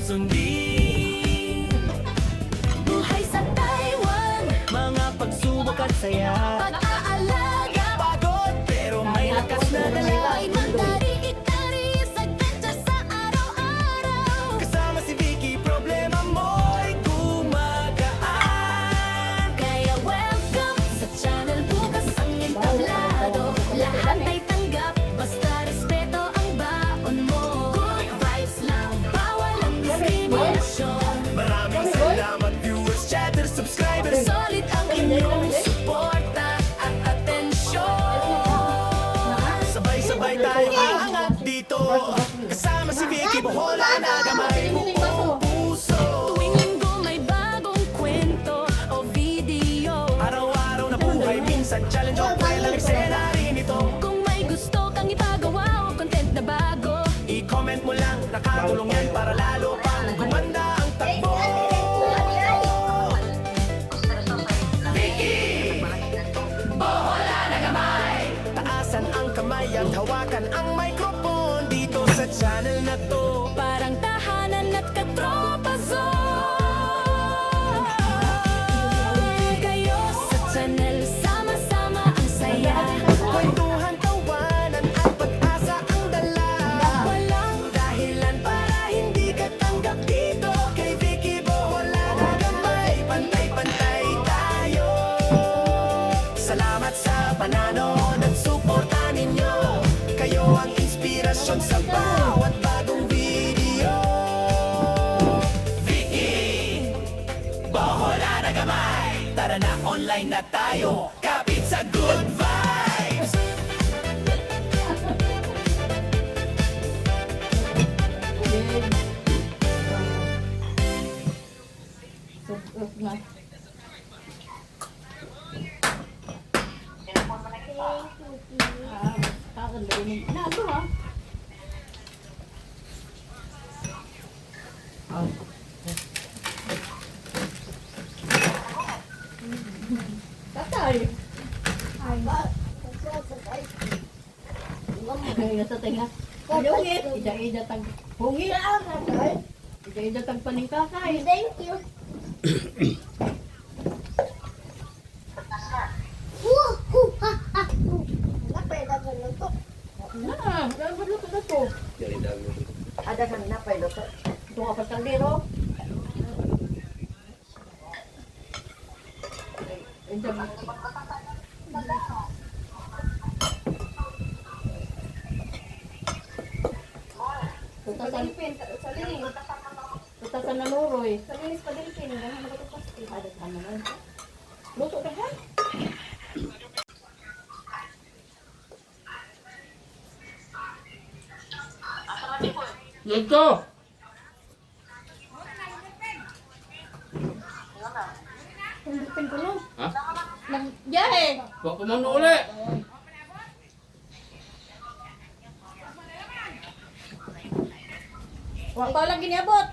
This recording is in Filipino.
sundin. Buhay sa Taiwan, Mga pagsubok at saya, pag-aalaga, pagod pero may lakas na dala. ay magtari-itari sa adventure sa araw-araw. Kasama si Vicky, problema mo'y gumagaan. Kaya welcome sa channel, bukas ang entablado. Lahat ay tanggap, basta respeto ang baon mo. Good vibes lang, bawal ang diskriminasyon. Maraming salamat viewers, chatters, subscribers. Solid ang inyong suporta at atensyon. Sabay-sabay tayo aangat dito. Kasama si Vicky, Bohola na gamay buong puso. Tuwing linggo may bagong kwento o video. Araw-araw na buhay, minsan challenge o kailang eksena rin ito. Kung may gusto kang ipagawa o content na bago, I-comment mo lang, nakatulong yan para lalo pang gumanda ang takbo. Vicky! Bohola na gamay! Taasan ang kamay at hawakan ang microphone dito sa channel na to. parang tahanan at katropa zone. Kayo sa channel, sama-sama ang saya. Kwentuhan, tawanan at pag-asa ang dala. Walang Dahilan para hindi ka tanggap dito. Kay Vicky Bohola na gamay, pantay-pantay tayo. Salamat sa pananood at suporta ninyo. Kayo ang inspirasyon sa bawat bagong video. Vicky Bohola na gamay, tara na online na tayo. Kapit sa good vibes. Sa tinga. Ayungit, ida-ida tag hungi lang ay. Ida-ida tag paningkakay. Thank you. Napay na luto. Na, dapat luto na to. Ada kan napay luto. Ito nga patandero. Tutasan na nuroy. Salinis pa din kin, ganun ko pa. Ada sana man. Luto ka ha? Luto! Pindupin ko no. Ha? Yahe! Huwag ko muna uli! Huwag ko lang giniabot.